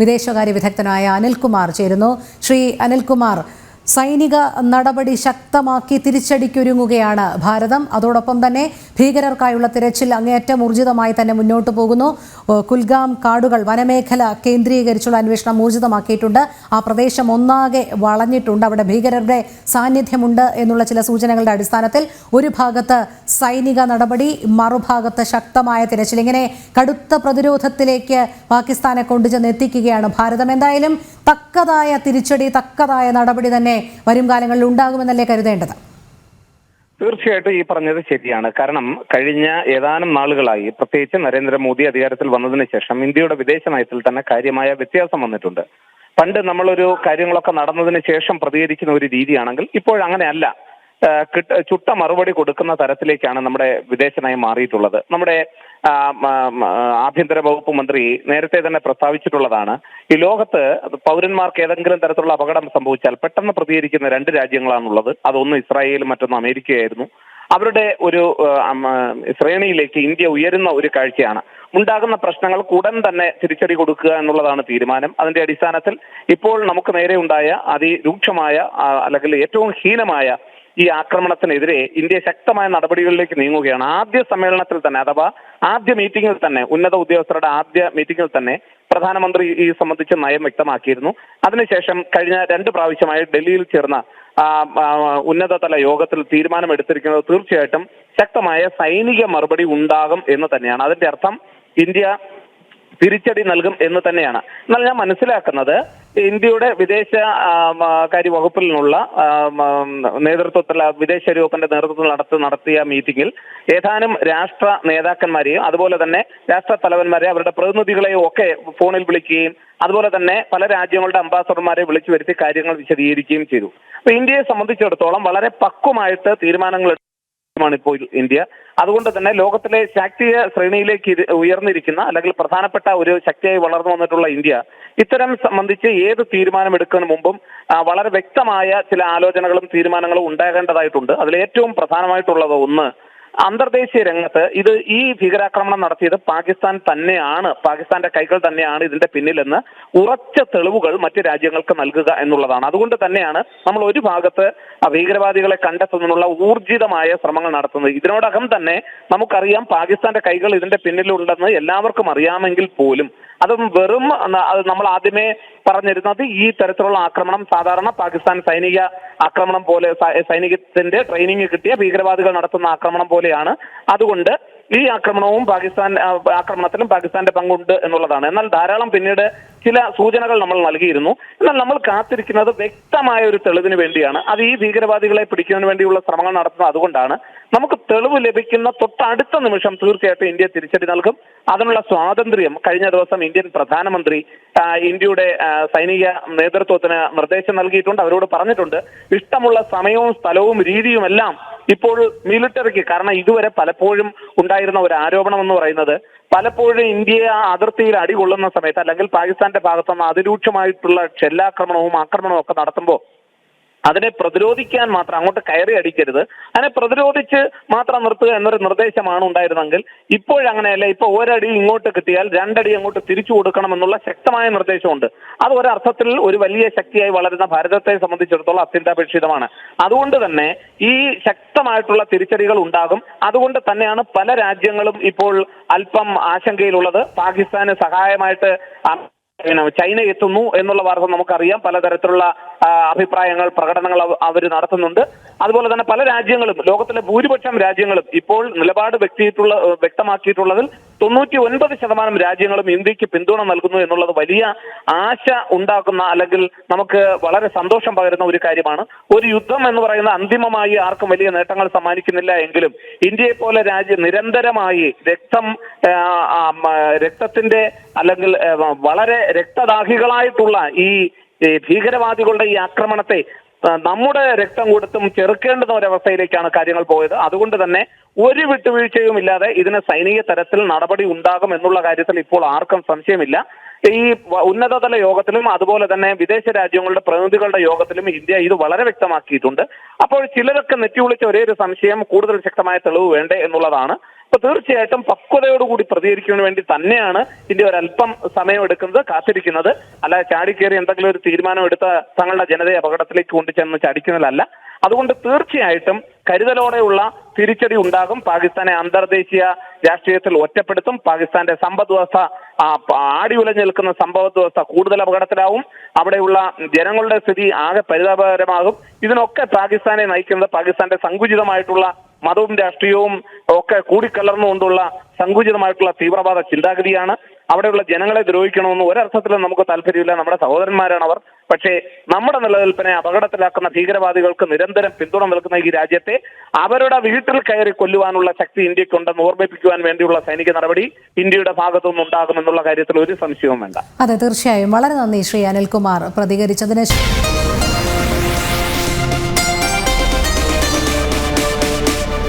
വിദേശകാര്യ വിദഗ്ധനായ അനിൽകുമാർ ചേരുന്നു. ശ്രീ അനിൽകുമാർ, സൈനിക നടപടി ശക്തമാക്കി തിരിച്ചടിക്കൊരുങ്ങുകയാണ് ഭാരതം. അതോടൊപ്പം തന്നെ ഭീകരർക്കായുള്ള തിരച്ചിൽ അങ്ങേയറ്റം ഊർജിതമായി തന്നെ മുന്നോട്ട് പോകുന്നു. കുൽഗാം കാടുകൾ വനമേഖല കേന്ദ്രീകരിച്ചുള്ള അന്വേഷണം ഊർജിതമാക്കിയിട്ടുണ്ട്. ആ പ്രദേശം ഒന്നാകെ വളഞ്ഞിട്ടുണ്ട്. അവിടെ ഭീകരരുടെ സാന്നിധ്യമുണ്ട് എന്നുള്ള ചില സൂചനകളുടെ അടിസ്ഥാനത്തിൽ ഒരു ഭാഗത്ത് സൈനിക നടപടി, മറുഭാഗത്ത് ശക്തമായ തിരച്ചിൽ. ഇങ്ങനെ കടുത്ത പ്രതിരോധത്തിലേക്ക് പാകിസ്ഥാനെ കൊണ്ടുചെന്ന് എത്തിക്കുകയാണ് ഭാരതം. എന്തായാലും തക്കതായ തിരിച്ചടി, തക്കതായ നടപടി തന്നെ വരും കാലങ്ങളിൽ ഉണ്ടാകുമെന്നല്ലേ കരുതേണ്ടത്? തീർച്ചയായിട്ടും ഈ പറഞ്ഞത് ശരിയാണ്. കാരണം കഴിഞ്ഞ ഏതാനും നാളുകളായി, പ്രത്യേകിച്ച് നരേന്ദ്രമോദി അധികാരത്തിൽ വന്നതിന് ശേഷം ഇന്ത്യയുടെ വിദേശ നയത്തിൽ തന്നെ കാര്യമായ വ്യത്യാസം വന്നിട്ടുണ്ട്. പണ്ട് നമ്മളൊരു കാര്യങ്ങളൊക്കെ നടന്നതിന് ശേഷം പ്രതികരിക്കുന്ന ഒരു രീതിയാണെങ്കിൽ ഇപ്പോഴങ്ങനെയല്ല. ചുട്ട മറുപടി കൊടുക്കുന്ന തരത്തിലേക്കാണ് നമ്മുടെ വിദേശ നയം മാറിയിട്ടുള്ളത്. നമ്മുടെ ആഭ്യന്തര വകുപ്പ് മന്ത്രി നേരത്തെ തന്നെ പ്രസ്താവിച്ചിട്ടുള്ളതാണ്, ഈ ലോകത്ത് പൗരന്മാർക്ക് ഏതെങ്കിലും തരത്തിലുള്ള അപകടം സംഭവിച്ചാൽ പെട്ടെന്ന് പ്രതികരിക്കുന്ന രണ്ട് രാജ്യങ്ങളാണുള്ളത്. അതൊന്ന് ഇസ്രായേലും മറ്റൊന്ന് അമേരിക്കയായിരുന്നു. അവരുടെ ഒരു ശ്രേണിയിലേക്ക് ഇന്ത്യ ഉയരുന്ന ഒരു കാഴ്ചയാണ്. ഉണ്ടാകുന്ന പ്രശ്നങ്ങൾക്ക് ഉടൻ തന്നെ തിരിച്ചടി കൊടുക്കുക എന്നുള്ളതാണ് തീരുമാനം. അതിന്റെ അടിസ്ഥാനത്തിൽ ഇപ്പോൾ നമുക്ക് നേരെ ഉണ്ടായ അതിരൂക്ഷമായ അല്ലെങ്കിൽ ഏറ്റവും ഹീനമായ ഈ ആക്രമണത്തിനെതിരെ ഇന്ത്യ ശക്തമായ നടപടികളിലേക്ക് നീങ്ങുകയാണ്. ആദ്യ സമ്മേളനത്തിൽ തന്നെ, അഥവാ ആദ്യ മീറ്റിംഗിൽ തന്നെ, ഉന്നത ഉദ്യോഗസ്ഥരുടെ ആദ്യ മീറ്റിംഗിൽ തന്നെ പ്രധാനമന്ത്രി ഈ സംബന്ധിച്ച് നയം വ്യക്തമാക്കിയിരുന്നു. അതിനുശേഷം കഴിഞ്ഞ 2 പ്രാവശ്യമായി ഡൽഹിയിൽ ചേർന്ന ഉന്നതതല യോഗത്തിൽ തീരുമാനമെടുത്തിരിക്കുന്നത് തീർച്ചയായിട്ടും ശക്തമായ സൈനിക മറുപടി ഉണ്ടാകും എന്ന് തന്നെയാണ്. അതിന്റെ അർത്ഥം ഇന്ത്യ തിരിച്ചടി നൽകും എന്ന് തന്നെയാണ്. എന്നാൽ ഞാൻ മനസ്സിലാക്കുന്നത്, ഇന്ത്യയുടെ വിദേശ കാര്യ വകുപ്പിൽ നിന്നുള്ള നേതൃത്വത്തിൽ, വിദേശകാര്യ വകുപ്പിന്റെ നേതൃത്വത്തിൽ നടത്തിയ മീറ്റിംഗിൽ ഏതാനും രാഷ്ട്ര നേതാക്കന്മാരെയും അതുപോലെ തന്നെ രാഷ്ട്ര തലവന്മാരെ, അവരുടെ പ്രതിനിധികളെയും ഒക്കെ ഫോണിൽ വിളിക്കുകയും അതുപോലെ തന്നെ പല രാജ്യങ്ങളുടെ അംബാസഡർമാരെ വിളിച്ചു വരുത്തി കാര്യങ്ങൾ വിശദീകരിക്കുകയും ചെയ്തു. അപ്പൊ ഇന്ത്യയെ സംബന്ധിച്ചിടത്തോളം വളരെ പക്വമായിട്ട് തീരുമാനങ്ങൾ ഇപ്പോൾ ഇന്ത്യ. അതുകൊണ്ട് തന്നെ ലോകത്തിലെ ശാക്തിക ശ്രേണിയിലേക്ക് ഉയർന്നിരിക്കുന്ന അല്ലെങ്കിൽ പ്രധാനപ്പെട്ട ഒരു ശക്തിയായി വളർന്നു വന്നിട്ടുള്ള ഇന്ത്യ ഇത്തരം സംബന്ധിച്ച് ഏത് തീരുമാനമെടുക്കുന്നതിന് മുമ്പും വളരെ വ്യക്തമായ ചില ആലോചനകളും തീരുമാനങ്ങളും ഉണ്ടാകേണ്ടതായിട്ടുണ്ട്. അതിൽ ഏറ്റവും പ്രധാനമായിട്ടുള്ളത് ഒന്ന്, അന്തർദേശീയ രംഗത്ത് ഈ ഭീകരാക്രമണം നടത്തിയത് പാകിസ്ഥാൻ തന്നെയാണ്, പാകിസ്ഥാന്റെ കൈകൾ തന്നെയാണ് ഇതിന്റെ പിന്നിലെന്ന് ഉറച്ച തെളിവുകൾ മറ്റ് രാജ്യങ്ങൾക്ക് നൽകുക എന്നുള്ളതാണ്. അതുകൊണ്ട് തന്നെയാണ് നമ്മൾ ഒരു ഭാഗത്ത് ഭീകരവാദികളെ കണ്ടെത്തുന്നതിനുള്ള ഊർജിതമായ ശ്രമങ്ങൾ നടത്തുന്നത്. ഇതിനോടകം തന്നെ നമുക്കറിയാം പാകിസ്ഥാന്റെ കൈകൾ ഇതിന്റെ പിന്നിലുണ്ടെന്ന് എല്ലാവർക്കും അറിയാമെങ്കിൽ പോലും അതും വെറും, അത് നമ്മൾ ആദ്യമേ പറഞ്ഞിരുന്നത് ഈ തരത്തിലുള്ള ആക്രമണം സാധാരണ പാകിസ്ഥാൻ സൈനിക ആക്രമണം പോലെ, സൈനികത്തിന്റെ ട്രെയിനിങ് കിട്ടിയ ഭീകരവാദികൾ നടത്തുന്ന ആക്രമണം പോലെയാണ്. അതുകൊണ്ട് ഈ ആക്രമണത്തിലും പാകിസ്ഥാന്റെ പങ്കുണ്ട് എന്നുള്ളതാണ്. എന്നാൽ ധാരാളം പിന്നീട് ചില സൂചനകൾ നമ്മൾ നൽകിയിരുന്നു. എന്നാൽ നമ്മൾ കാത്തിരിക്കുന്നത് വ്യക്തമായ ഒരു തെളിവിന് വേണ്ടിയാണ്. അത് ഈ ഭീകരവാദികളെ പിടിക്കുന്നതിന് വേണ്ടിയുള്ള ശ്രമങ്ങൾ നടത്തുന്നത്. അതുകൊണ്ടാണ് നമുക്ക് തെളിവ് ലഭിക്കുന്ന തൊട്ടടുത്ത നിമിഷം തീർച്ചയായിട്ടും ഇന്ത്യ തിരിച്ചടി നൽകും. അതിനുള്ള സ്വാതന്ത്ര്യം കഴിഞ്ഞ ദിവസം ഇന്ത്യൻ പ്രധാനമന്ത്രി ഇന്ത്യയുടെ സൈനിക നേതൃത്വത്തിന് നിർദ്ദേശം നൽകിയിട്ടുണ്ട്. അവരോട് പറഞ്ഞിട്ടുണ്ട്, ഇഷ്ടമുള്ള സമയവും സ്ഥലവും രീതിയും എല്ലാം ഇപ്പോൾ മിലിറ്ററിക്ക്. കാരണം ഇതുവരെ പലപ്പോഴും ഉണ്ടായിരുന്ന ഒരു ആരോപണം എന്ന് പറയുന്നത്, പലപ്പോഴും ഇന്ത്യയെ അതിർത്തിയിൽ അടികൊള്ളുന്ന സമയത്ത് അല്ലെങ്കിൽ പാകിസ്ഥാന്റെ ഭാഗത്തുനിന്ന് അതിരൂക്ഷമായിട്ടുള്ള ഷെല്ലാക്രമണവും ആക്രമണവും ഒക്കെ നടത്തുമ്പോൾ അതിനെ പ്രതിരോധിക്കാൻ മാത്രം, അങ്ങോട്ട് കയറി അടിക്കരുത്, അതിനെ പ്രതിരോധിച്ച് മാത്രം നിർത്തുക എന്നൊരു നിർദ്ദേശമാണ് ഉണ്ടായിരുന്നെങ്കിൽ ഇപ്പോഴങ്ങനെയല്ല. ഇപ്പൊ ഒരടി ഇങ്ങോട്ട് കിട്ടിയാൽ 2 അടി അങ്ങോട്ട് തിരിച്ചു കൊടുക്കണം എന്നുള്ള ശക്തമായ നിർദ്ദേശമുണ്ട്. അത് ഒരർത്ഥത്തിൽ ഒരു വലിയ ശക്തിയായി വളരുന്ന ഭാരതത്തെ സംബന്ധിച്ചിടത്തോളം അത്യന്താപേക്ഷിതമാണ്. അതുകൊണ്ട് തന്നെ ഈ ശക്തമായിട്ടുള്ള തിരിച്ചടികൾ ഉണ്ടാകും. അതുകൊണ്ട് തന്നെയാണ് പല രാജ്യങ്ങളും ഇപ്പോൾ അല്പം ആശങ്കയിലുള്ളത്. പാകിസ്ഥാന് സഹായമായിട്ട് ചൈന എത്തുന്നു എന്നുള്ള വാർത്ത നമുക്കറിയാം. പലതരത്തിലുള്ള അഭിപ്രായങ്ങൾ, പ്രകടനങ്ങൾ അവർ നടത്തുന്നുണ്ട്. അതുപോലെ തന്നെ പല രാജ്യങ്ങളും, ലോകത്തിലെ ഭൂരിപക്ഷം രാജ്യങ്ങളും ഇപ്പോൾ നിലപാട് വ്യക്തമാക്കിയിട്ടുള്ളതിൽ 99% രാജ്യങ്ങളും ഇന്ത്യക്ക് പിന്തുണ നൽകുന്നു എന്നുള്ളത് വലിയ ആശ ഉണ്ടാക്കുന്ന, അല്ലെങ്കിൽ നമുക്ക് വളരെ സന്തോഷം പകരുന്ന ഒരു കാര്യമാണ്. ഒരു യുദ്ധം എന്ന് പറയുന്ന അന്തിമമായി ആർക്കും വലിയ നേട്ടങ്ങൾ സമ്മാനിക്കുന്നില്ല എങ്കിലും ഇന്ത്യയെ പോലെ രാജ്യം നിരന്തരമായി രക്തത്തിന്റെ അല്ലെങ്കിൽ വളരെ രക്തദാഹികളായിട്ടുള്ള ഈ ഭീകരവാദികളുടെ ഈ ആക്രമണത്തെ നമ്മുടെ രക്തം കൊടുത്തും ചെറുക്കേണ്ടുന്ന ഒരവസ്ഥയിലേക്കാണ് കാര്യങ്ങൾ പോയത്. അതുകൊണ്ട് തന്നെ ഒരു വിട്ടുവീഴ്ചയും ഇല്ലാതെ ഇതിന് സൈനിക തലത്തിൽ നടപടി ഉണ്ടാകും എന്നുള്ള കാര്യത്തിൽ ഇപ്പോൾ ആർക്കും സംശയമില്ല. ഈ ഉന്നതതല യോഗത്തിലും അതുപോലെ തന്നെ വിദേശ രാജ്യങ്ങളുടെ പ്രതിനിധികളുടെ യോഗത്തിലും ഇന്ത്യ ഇത് വളരെ വ്യക്തമാക്കിയിട്ടുണ്ട്. അപ്പോൾ ചിലരൊക്കെ നെറ്റിവിളിച്ച ഒരേ ഒരു സംശയം കൂടുതൽ ശക്തമായ തെളിവ് വേണ്ടേ എന്നുള്ളതാണ്. അപ്പൊ തീർച്ചയായിട്ടും പക്വതയോടുകൂടി പ്രതികരിക്കുന്നതിന് വേണ്ടി തന്നെയാണ് ഇന്ത്യ ഒരല്പം സമയമെടുക്കുന്നത്, കാത്തിരിക്കുന്നത്. അല്ലാതെ ചാടിക്കേറി എന്തെങ്കിലും ഒരു തീരുമാനം എടുത്ത തങ്ങളുടെ ജനതയെ അപകടത്തിലേക്ക് കൊണ്ടുചെന്ന് ചടിക്കുന്നതല്ല. അതുകൊണ്ട് തീർച്ചയായിട്ടും കരുതലോടെയുള്ള തിരിച്ചടി ഉണ്ടാകും. പാകിസ്ഥാനെ അന്തർദേശീയ രാഷ്ട്രീയത്തിൽ ഒറ്റപ്പെടുത്തും. പാകിസ്ഥാന്റെ സമ്പദ് വ്യവസ്ഥ, ആടി ഉലഞ്ഞു നിൽക്കുന്ന സമ്പദ് വ്യവസ്ഥ കൂടുതൽ അപകടത്തിലാവും. അവിടെയുള്ള ജനങ്ങളുടെ സ്ഥിതി ആകെ പരിതാപകരമാകും. ഇതിനൊക്കെ പാകിസ്ഥാനെ നയിക്കുന്നത് പാകിസ്ഥാന്റെ സങ്കുചിതമായിട്ടുള്ള മതവും രാഷ്ട്രീയവും ഒക്കെ കൂടിക്കലർന്നുകൊണ്ടുള്ള സങ്കുചിതമായിട്ടുള്ള തീവ്രവാദ ചിന്താഗതിയാണ്. അവിടെയുള്ള ജനങ്ങളെ ദ്രോഹിക്കണമെന്ന് ഒരർത്ഥത്തിലും നമുക്ക് താല്പര്യമില്ല. നമ്മുടെ സഹോദരന്മാരാണ് അവർ. പക്ഷേ നമ്മുടെ നിലനിൽപ്പിനെ അപകടത്തിലാക്കുന്ന ഭീകരവാദികൾക്ക് നിരന്തരം പിന്തുണ നൽകുന്ന ഈ രാജ്യത്തെ അവരുടെ വീട്ടിൽ കയറി കൊല്ലുവാനുള്ള ശക്തി ഇന്ത്യക്കുണ്ടെന്ന് ഓർമ്മിപ്പിക്കുവാൻ വേണ്ടിയുള്ള സൈനിക നടപടി ഇന്ത്യയുടെ ഭാഗത്തുനിന്ന് ഉണ്ടാകുമെന്നുള്ള കാര്യത്തിൽ ഒരു സംശയവും വേണ്ട. അതെ, തീർച്ചയായും. വളരെ നന്ദി ശ്രീ അനിൽകുമാർ പ്രതികരിച്ചതിന്.